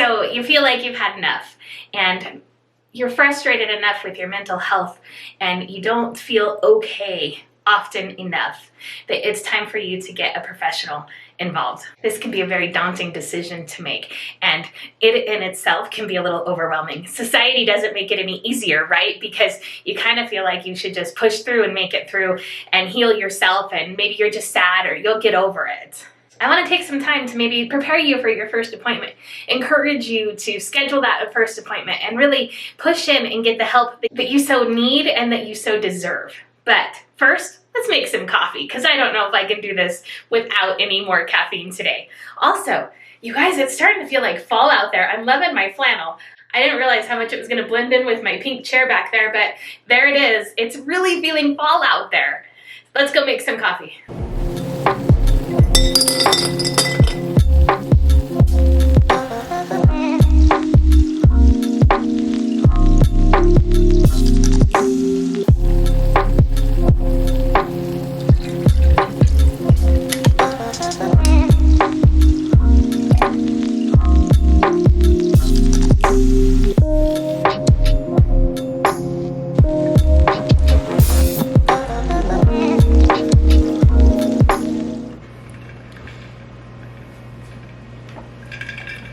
So you feel like you've had enough, and you're frustrated enough with your mental health, and you don't feel okay often enough that it's time for you to get a professional involved. This can be a very daunting decision to make, and it in itself can be a little overwhelming. Society doesn't make it any easier, right? Because you kind of feel like you should just push through and make it through and heal yourself, and maybe you're just sad or you'll get over it. I want to take some time to maybe prepare you for your first appointment, encourage you to schedule that first appointment, and really push in and get the help that you so need and that you so deserve. But first, let's make some coffee, because I don't know if I can do this without any more caffeine today. Also, you guys, it's starting to feel like fall out there. I'm loving my flannel. I didn't realize how much it was going to blend in with my pink chair back there, but there it is. It's really feeling fall out there. Let's go make some coffee.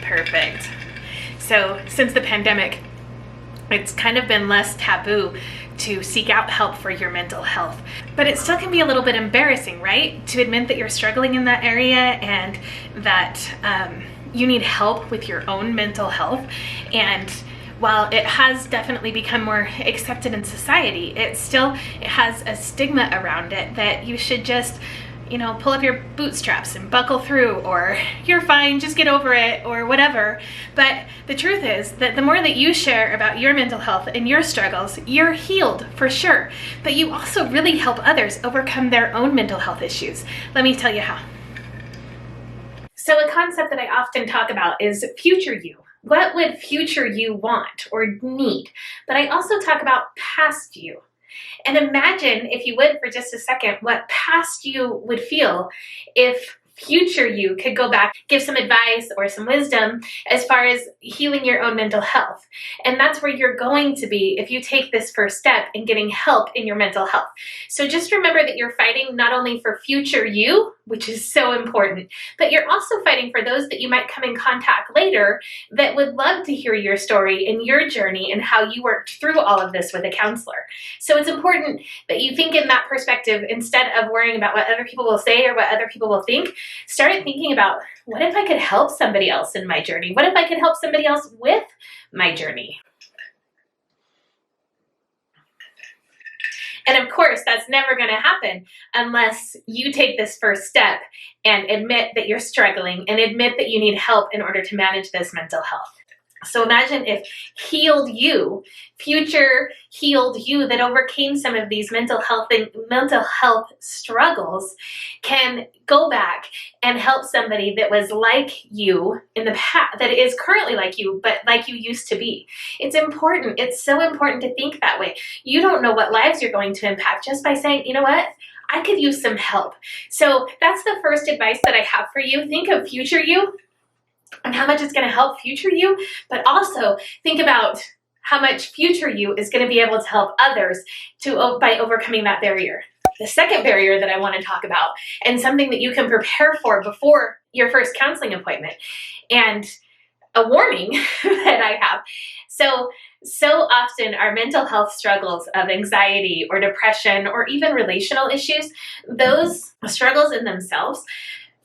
Perfect. So since the pandemic, it's kind of been less taboo to seek out help for your mental health. But it still can be a little bit embarrassing, right? To admit that you're struggling in that area and that you need help with your own mental health. And while it has definitely become more accepted in society, it has a stigma around it that you should just pull up your bootstraps and buckle through, or you're fine, just get over it, or whatever. But the truth is that the more that you share about your mental health and your struggles, you're healed for sure. But you also really help others overcome their own mental health issues. Let me tell you how. So a concept that I often talk about is future you. What would future you want or need? But I also talk about past you. And imagine, if you would, for just a second, what past you would feel if future you could go back, give some advice or some wisdom as far as healing your own mental health. And that's where you're going to be if you take this first step in getting help in your mental health. So just remember that you're fighting not only for future you, which is so important, but you're also fighting for those that you might come in contact later that would love to hear your story and your journey and how you worked through all of this with a counselor. So it's important that you think in that perspective instead of worrying about what other people will say or what other people will think. Start thinking about, what if I could help somebody else in my journey? What if I could help somebody else with my journey? And of course, that's never going to happen unless you take this first step and admit that you're struggling and admit that you need help in order to manage this mental health. So imagine if healed you, future healed you that overcame some of these mental health struggles, can go back and help somebody that was like you in the past, that is currently like you, but like you used to be. It's important. It's so important to think that way. You don't know what lives you're going to impact just by saying, you know what? I could use some help. So that's the first advice that I have for you. Think of future you and how much it's going to help future you, but also think about how much future you is going to be able to help others by overcoming that barrier. The second barrier that I want to talk about, and something that you can prepare for before your first counseling appointment, and a warning that I have. So often our mental health struggles of anxiety or depression or even relational issues, those struggles in themselves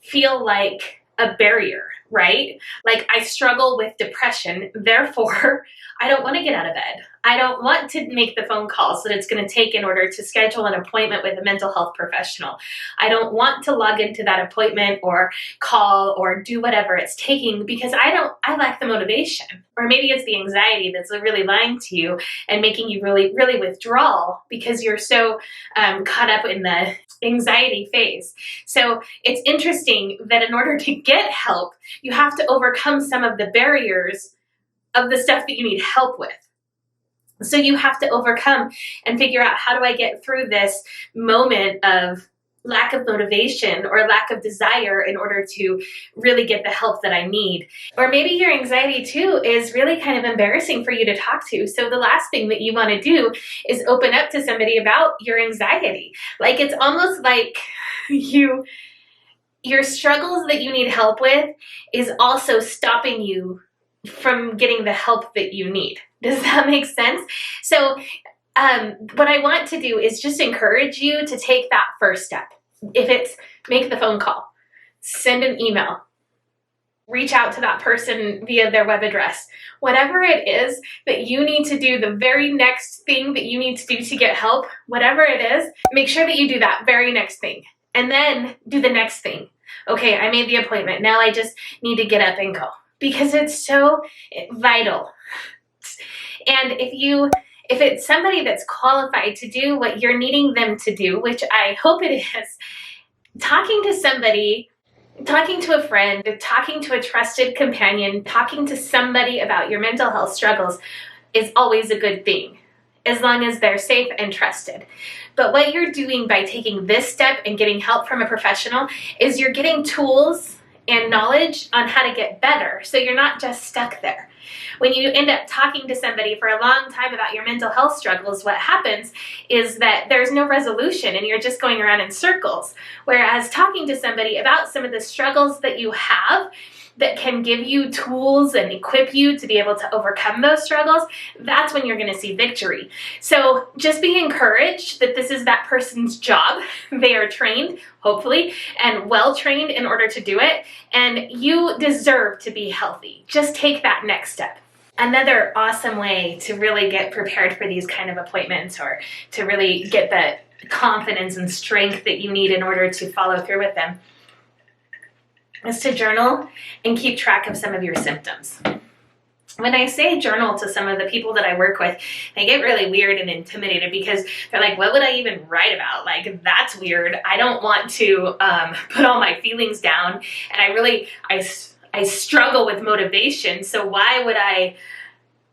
feel like a barrier, right? Like, I struggle with depression, therefore I don't want to get out of bed. I don't want to make the phone calls that it's going to take in order to schedule an appointment with a mental health professional. I don't want to log into that appointment or call or do whatever it's taking because I lack the motivation. Or maybe it's the anxiety that's really lying to you and making you really, really withdraw because you're so caught up in the anxiety phase. So it's interesting that in order to get help, you have to overcome some of the barriers of the stuff that you need help with. So you have to overcome and figure out, how do I get through this moment of lack of motivation or lack of desire in order to really get the help that I need. Or maybe your anxiety too is really kind of embarrassing for you to talk to. So the last thing that you want to do is open up to somebody about your anxiety. Like, it's almost like your struggles that you need help with is also stopping you from getting the help that you need. Does that make sense? So what I want to do is just encourage you to take that first step. If it's make the phone call, send an email, reach out to that person via their web address, whatever it is that you need to do, the very next thing that you need to do to get help, whatever it is, make sure that you do that very next thing. And then do the next thing. Okay, I made the appointment. Now I just need to get up and go, because it's so vital. And if it's somebody that's qualified to do what you're needing them to do, which I hope it is, talking to somebody, talking to a friend, talking to a trusted companion, talking to somebody about your mental health struggles is always a good thing, as long as they're safe and trusted. But what you're doing by taking this step and getting help from a professional is you're getting tools and knowledge on how to get better, so you're not just stuck there. When you end up talking to somebody for a long time about your mental health struggles, what happens is that there's no resolution and you're just going around in circles. Whereas talking to somebody about some of the struggles that you have that can give you tools and equip you to be able to overcome those struggles, that's when you're going to see victory. So just be encouraged that this is that person's job. They are trained, hopefully, and well trained in order to do it. And you deserve to be healthy. Just take that next step. Another awesome way to really get prepared for these kind of appointments, or to really get the confidence and strength that you need in order to follow through with them, is to journal and keep track of some of your symptoms. When I say journal to some of the people that I work with, they get really weird and intimidated, because they're like, what would I even write about? Like, that's weird. I don't want to put all my feelings down, and I struggle with motivation, so why would I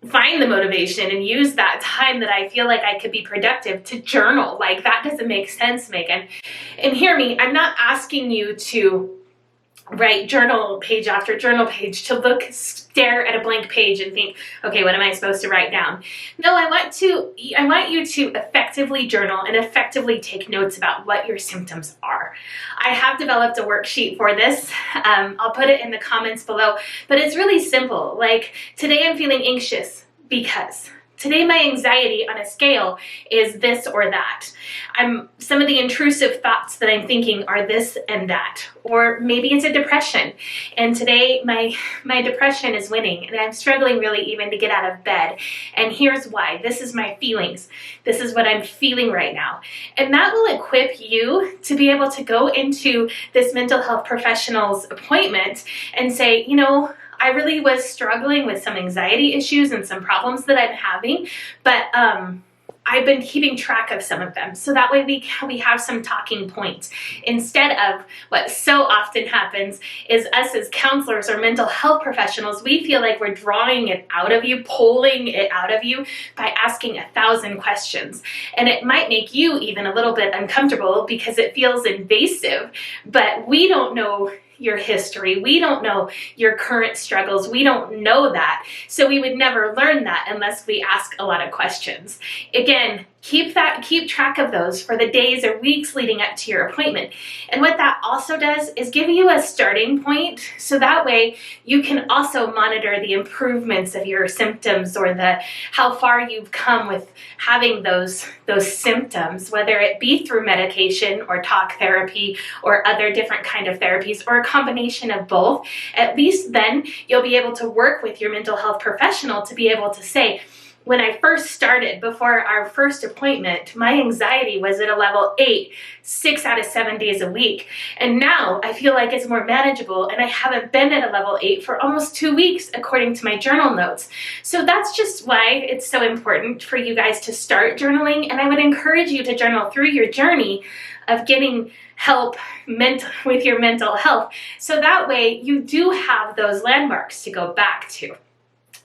find the motivation and use that time that I feel like I could be productive to journal? Like, that doesn't make sense, Megan. And hear me, I'm not asking you to write journal page after journal page, to stare at a blank page and think, okay, what am I supposed to write down? No, I want you to effectively journal and effectively take notes about what your symptoms are. I have developed a worksheet for this. I'll put it in the comments below, but it's really simple. Like, today I'm feeling anxious because today my anxiety on a scale is this or that. Some of the intrusive thoughts that I'm thinking are this and that. Or maybe it's a depression, and today my depression is winning and I'm struggling really even to get out of bed. And here's why. This is my feelings. This is what I'm feeling right now. And that will equip you to be able to go into this mental health professional's appointment and say, you know, I really was struggling with some anxiety issues and some problems that I'm having, but I've been keeping track of some of them. So that way we have some talking points, instead of what so often happens is us as counselors or mental health professionals, we feel like we're drawing it out of you, pulling it out of you by asking 1,000 questions. And it might make you even a little bit uncomfortable because it feels invasive, but we don't know your history. We don't know your current struggles. We don't know that. So we would never learn that unless we ask a lot of questions. Again, keep track of those for the days or weeks leading up to your appointment. And what that also does is give you a starting point, so that way you can also monitor the improvements of your symptoms, or how far you've come with having those symptoms, whether it be through medication or talk therapy or other different kind of therapies, or a combination of both. At least then you'll be able to work with your mental health professional to be able to say, when I first started, before our first appointment, my anxiety was at a level 8, 6 out of 7 days a week. And now I feel like it's more manageable, and I haven't been at a level 8 for almost 2 weeks, according to my journal notes. So that's just why it's so important for you guys to start journaling. And I would encourage you to journal through your journey of getting help with your mental health. So that way you do have those landmarks to go back to.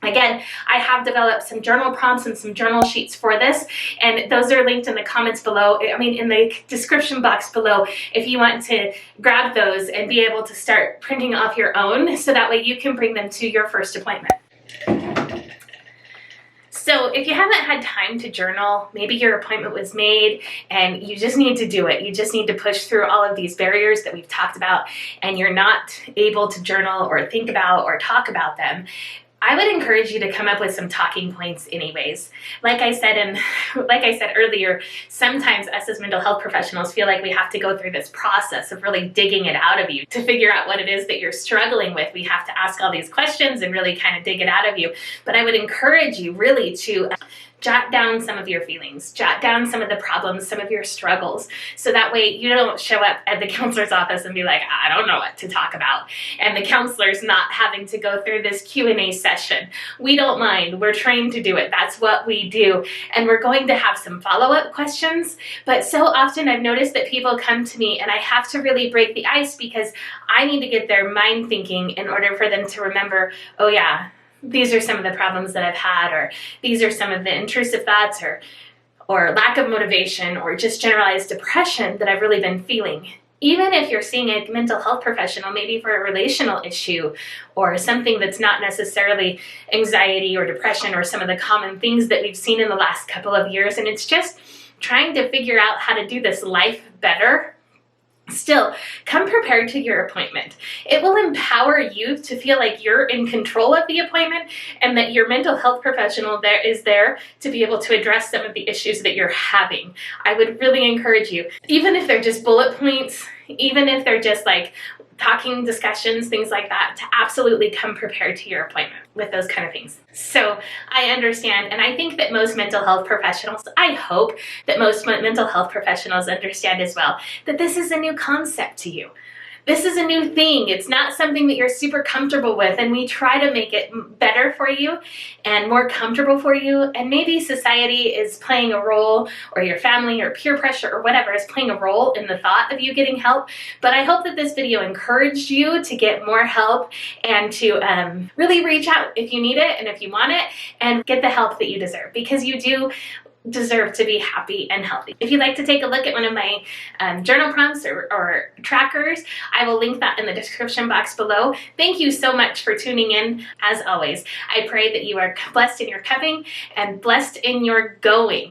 Again, I have developed some journal prompts and some journal sheets for this, and those are linked in the comments below. I mean, in the description box below, if you want to grab those and be able to start printing off your own, so that way you can bring them to your first appointment. So if you haven't had time to journal, maybe your appointment was made and you just need to do it. You just need to push through all of these barriers that we've talked about, and you're not able to journal or think about or talk about them. I would encourage you to come up with some talking points anyways. Like I said earlier, sometimes us as mental health professionals feel like we have to go through this process of really digging it out of you to figure out what it is that you're struggling with. We have to ask all these questions and really kind of dig it out of you. But I would encourage you really to jot down some of your feelings, jot down some of the problems, some of your struggles, so that way you don't show up at the counselor's office and be like, I don't know what to talk about, and the counselor's not having to go through this Q&A session. We don't mind. We're trained to do it. That's what we do, and we're going to have some follow-up questions, but so often I've noticed that people come to me and I have to really break the ice because I need to get their mind thinking in order for them to remember, oh yeah, these are some of the problems that I've had, or these are some of the intrusive thoughts, or lack of motivation, or just generalized depression that I've really been feeling. Even if you're seeing a mental health professional, maybe for a relational issue or something that's not necessarily anxiety or depression or some of the common things that we've seen in the last couple of years, and it's just trying to figure out how to do this life better, still, come prepared to your appointment. It will empower you to feel like you're in control of the appointment and that your mental health professional is there to be able to address some of the issues that you're having. I would really encourage you, even if they're just bullet points, even if they're just like talking discussions, things like that, to absolutely come prepared to your appointment with those kind of things. So I understand, and I think that most mental health professionals, I hope that most mental health professionals understand as well, that this is a new concept to you. This is a new thing. It's not something that you're super comfortable with, and we try to make it better for you and more comfortable for you. And maybe society is playing a role, or your family or peer pressure or whatever is playing a role in the thought of you getting help. But I hope that this video encouraged you to get more help and to really reach out if you need it and if you want it, and get the help that you deserve, because you do deserve to be happy and healthy. If you'd like to take a look at one of my journal prompts or trackers, I will link that in the description box below. Thank you so much for tuning in. As always, I pray that you are blessed in your coming and blessed in your going.